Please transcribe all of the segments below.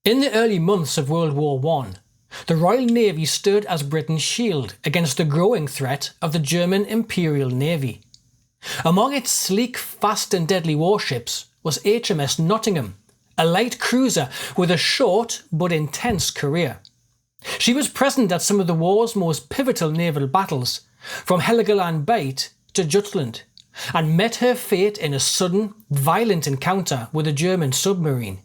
In the early months of World War I, the Royal Navy stood as Britain's shield against the growing threat of the German Imperial Navy. Among its sleek, fast and deadly warships was HMS Nottingham, a light cruiser with a short but intense career. She was present at some of the war's most pivotal naval battles, from Heligoland Bight to Jutland, and met her fate in a sudden, violent encounter with a German submarine.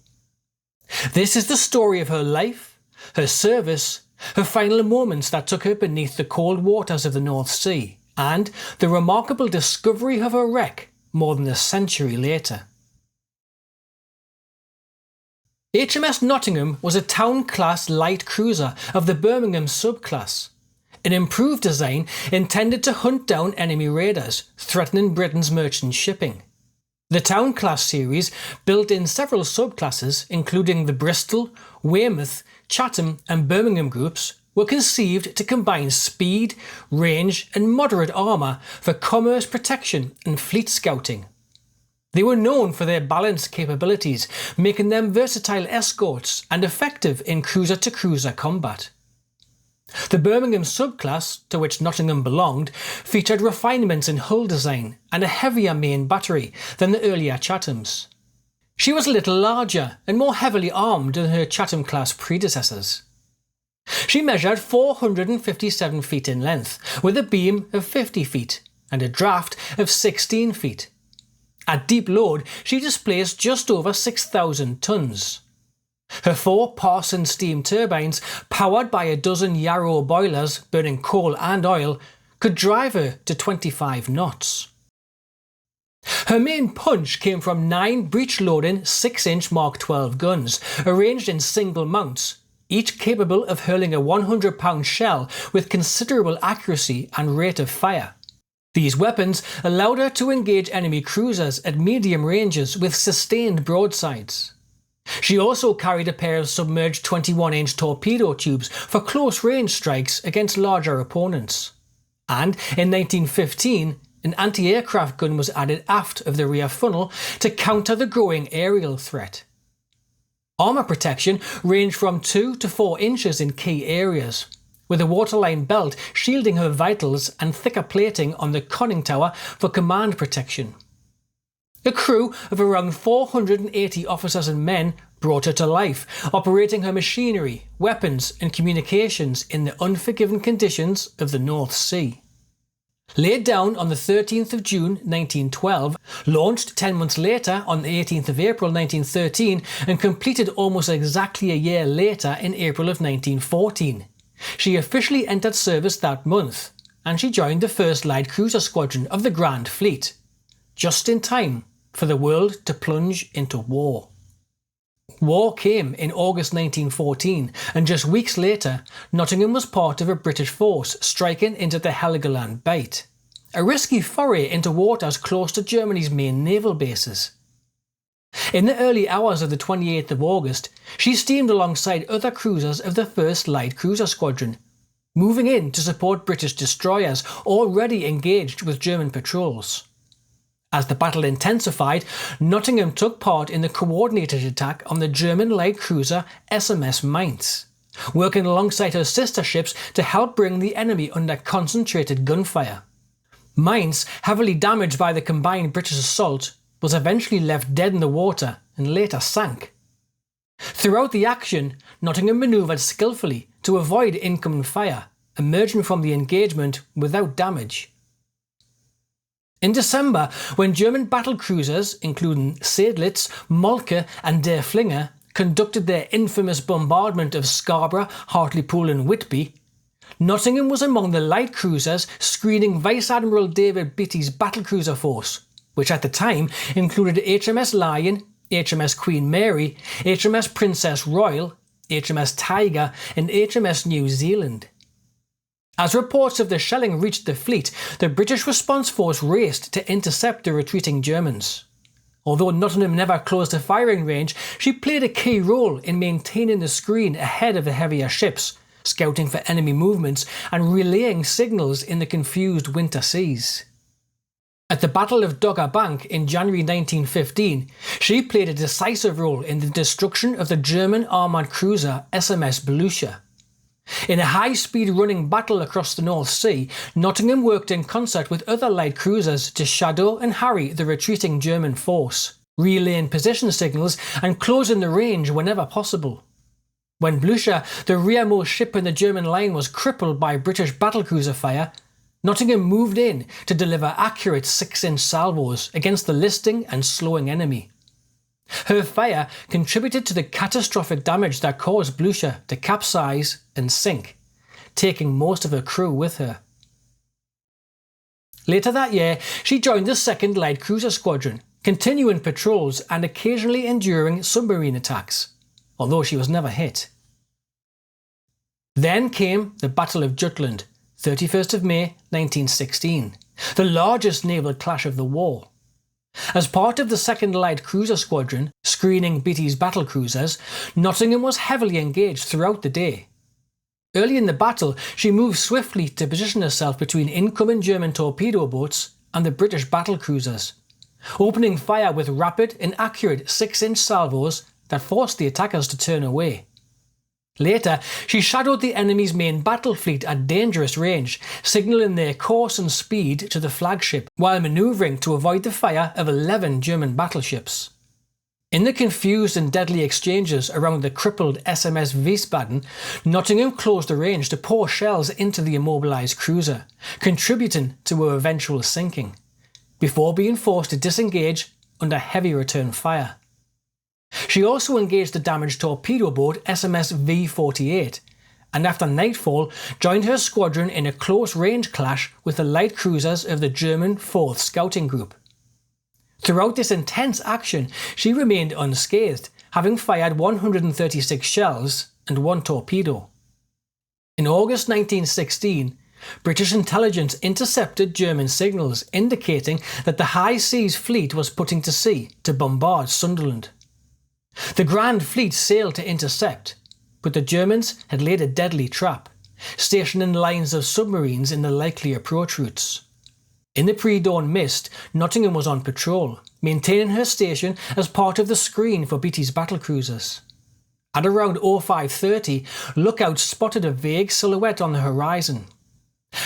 This is the story of her life, her service, her final moments that took her beneath the cold waters of the North Sea, and the remarkable discovery of her wreck more than a century later. HMS Nottingham was a town-class light cruiser of the Birmingham subclass, an improved design intended to hunt down enemy raiders threatening Britain's merchant shipping. The Town Class series built in several subclasses, including the Bristol, Weymouth, Chatham and Birmingham groups, were conceived to combine speed, range and moderate armour for commerce protection and fleet scouting. They were known for their balanced capabilities, making them versatile escorts and effective in cruiser-to-cruiser combat. The Birmingham subclass, to which Nottingham belonged, featured refinements in hull design and a heavier main battery than the earlier Chathams. She was a little larger and more heavily armed than her Chatham-class predecessors. She measured 457 feet in length, with a beam of 50 feet and a draft of 16 feet. At deep load, she displaced just over 6,000 tons. Her 4 Parsons steam turbines, powered by a dozen Yarrow boilers burning coal and oil, could drive her to 25 knots. Her main punch came from 9 breech-loading 6-inch Mark 12 guns, arranged in single mounts, each capable of hurling a 100-pound shell with considerable accuracy and rate of fire. These weapons allowed her to engage enemy cruisers at medium ranges with sustained broadsides. She also carried a pair of submerged 21-inch torpedo tubes for close-range strikes against larger opponents. And in 1915, an anti-aircraft gun was added aft of the rear funnel to counter the growing aerial threat. Armour protection ranged from 2 to 4 inches in key areas, with a waterline belt shielding her vitals and thicker plating on the conning tower for command protection. A crew of around 480 officers and men brought her to life, operating her machinery, weapons and communications in the unforgiving conditions of the North Sea. Laid down on the 13th of June 1912, launched 10 months later on the 18th of April 1913 and completed almost exactly a year later in April of 1914. She officially entered service that month, and she joined the 1st Light Cruiser Squadron of the Grand Fleet, just in time for the world to plunge into war. War came in August 1914, and just weeks later, Nottingham was part of a British force striking into the Heligoland Bight, a risky foray into waters close to Germany's main naval bases. In the early hours of the 28th of August, she steamed alongside other cruisers of the 1st Light Cruiser Squadron, moving in to support British destroyers already engaged with German patrols. As the battle intensified, Nottingham took part in the coordinated attack on the German light cruiser HMS Mainz, working alongside her sister ships to help bring the enemy under concentrated gunfire. Mainz, heavily damaged by the combined British assault, was eventually left dead in the water and later sank. Throughout the action, Nottingham manoeuvred skillfully to avoid incoming fire, emerging from the engagement without damage. In December, when German battlecruisers, including Seydlitz, Moltke and Der Flinger, conducted their infamous bombardment of Scarborough, Hartlepool and Whitby, Nottingham was among the light cruisers screening Vice Admiral David Beatty's battlecruiser force, which at the time included HMS Lion, HMS Queen Mary, HMS Princess Royal, HMS Tiger and HMS New Zealand. As reports of the shelling reached the fleet, the British response force raced to intercept the retreating Germans. Although Nottingham never closed a firing range, she played a key role in maintaining the screen ahead of the heavier ships, scouting for enemy movements and relaying signals in the confused winter seas. At the Battle of Dogger Bank in January 1915, she played a decisive role in the destruction of the German armoured cruiser HMS Volusia. In a high-speed running battle across the North Sea, Nottingham worked in concert with other light cruisers to shadow and harry the retreating German force, relaying position signals and closing the range whenever possible. When Volusia, the rearmost ship in the German line, was crippled by British battlecruiser fire, Nottingham moved in to deliver accurate 6-inch salvos against the listing and slowing enemy. Her fire contributed to the catastrophic damage that caused Volusia to capsize and sink, taking most of her crew with her. Later that year, she joined the 2nd Light Cruiser Squadron, continuing patrols and occasionally enduring submarine attacks, although she was never hit. Then came the Battle of Jutland, 31st of May 1916, the largest naval clash of the war. As part of the 2nd Light Cruiser Squadron, screening Beatty's battlecruisers, Nottingham was heavily engaged throughout the day. Early in the battle, she moved swiftly to position herself between incoming German torpedo boats and the British battlecruisers, opening fire with rapid and accurate 6-inch salvos that forced the attackers to turn away. Later, she shadowed the enemy's main battle fleet at dangerous range, signalling their course and speed to the flagship, while manoeuvring to avoid the fire of 11 German battleships. In the confused and deadly exchanges around the crippled SMS Wiesbaden, Nottingham closed the range to pour shells into the immobilised cruiser, contributing to her eventual sinking, before being forced to disengage under heavy return fire. She also engaged the damaged torpedo boat SMS V-48, and after nightfall joined her squadron in a close-range clash with the light cruisers of the German 4th Scouting Group. Throughout this intense action, she remained unscathed, having fired 136 shells and 1 torpedo. In August 1916, British intelligence intercepted German signals indicating that the High Seas Fleet was putting to sea to bombard Sunderland. The Grand Fleet sailed to intercept, but the Germans had laid a deadly trap, stationing lines of submarines in the likely approach routes. In the pre-dawn mist, Nottingham was on patrol, maintaining her station as part of the screen for Beatty's battlecruisers. At around 05:30, lookouts spotted a vague silhouette on the horizon.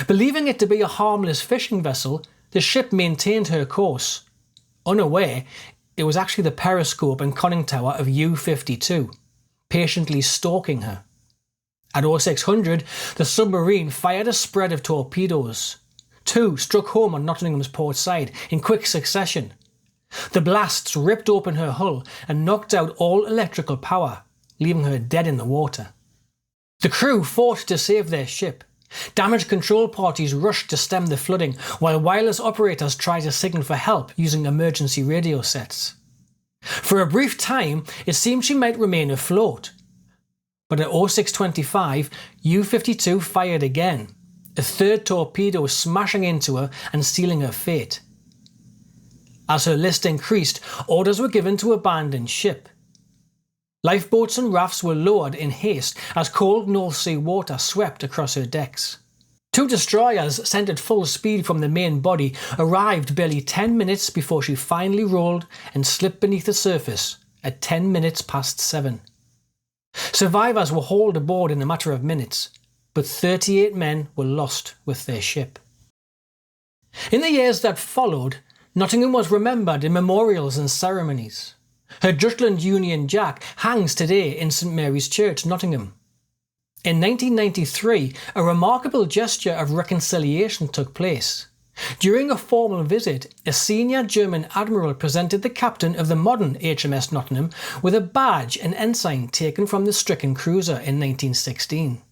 Believing it to be a harmless fishing vessel, the ship maintained her course, unaware it was actually the periscope and conning tower of U-52, patiently stalking her. At 0600, the submarine fired a spread of torpedoes. 2 struck home on Nottingham's port side in quick succession. The blasts ripped open her hull and knocked out all electrical power, leaving her dead in the water. The crew fought to save their ship. Damage control parties rushed to stem the flooding, while wireless operators tried to signal for help using emergency radio sets. For a brief time, it seemed she might remain afloat. But at 0625, U-52 fired again, a 3rd torpedo smashing into her and sealing her fate. As her list increased, orders were given to abandon ship. Lifeboats and rafts were lowered in haste as cold North Sea water swept across her decks. 2 destroyers sent at full speed from the main body arrived barely 10 minutes before she finally rolled and slipped beneath the surface at 10 minutes past 7. Survivors were hauled aboard in a matter of minutes, but 38 men were lost with their ship. In the years that followed, Nottingham was remembered in memorials and ceremonies. Her Jutland Union Jack hangs today in St Mary's Church, Nottingham. In 1993, a remarkable gesture of reconciliation took place. During a formal visit, a senior German admiral presented the captain of the modern HMS Nottingham with a badge and ensign taken from the stricken cruiser in 1916.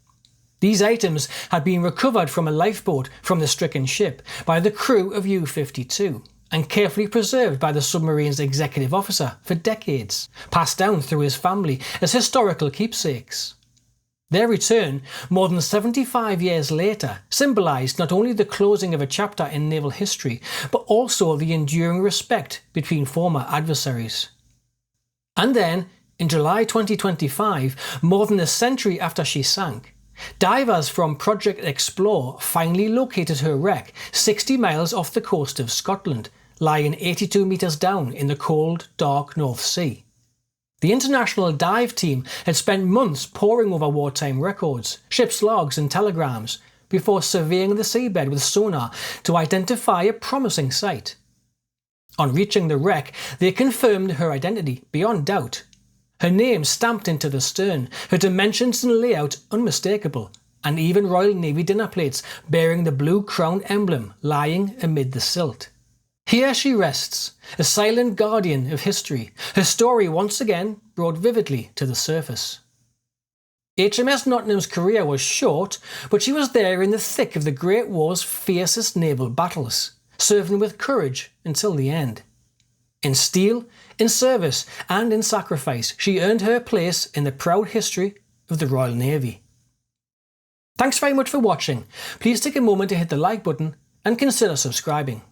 These items had been recovered from a lifeboat from the stricken ship by the crew of U-52 and carefully preserved by the submarine's executive officer for decades, passed down through his family as historical keepsakes. Their return, more than 75 years later, symbolised not only the closing of a chapter in naval history, but also the enduring respect between former adversaries. And then, in July 2025, more than a century after she sank, Divers from ProjectXplore finally located her wreck 60 miles off the coast of Scotland, lying 82 metres down in the cold, dark North Sea. The international dive team had spent months poring over wartime records, ship's logs and telegrams, before surveying the seabed with sonar to identify a promising site. On reaching the wreck, they confirmed her identity beyond doubt. Her name stamped into the stern, her dimensions and layout unmistakable, and even Royal Navy dinner plates bearing the blue crown emblem lying amid the silt. Here she rests, a silent guardian of history, her story once again brought vividly to the surface. HMS Nottingham's career was short, but she was there in the thick of the Great War's fiercest naval battles, serving with courage until the end. In steel, in service, and in sacrifice, she earned her place in the proud history of the Royal Navy. Thanks very much for watching. Please take a moment to hit the like button and consider subscribing.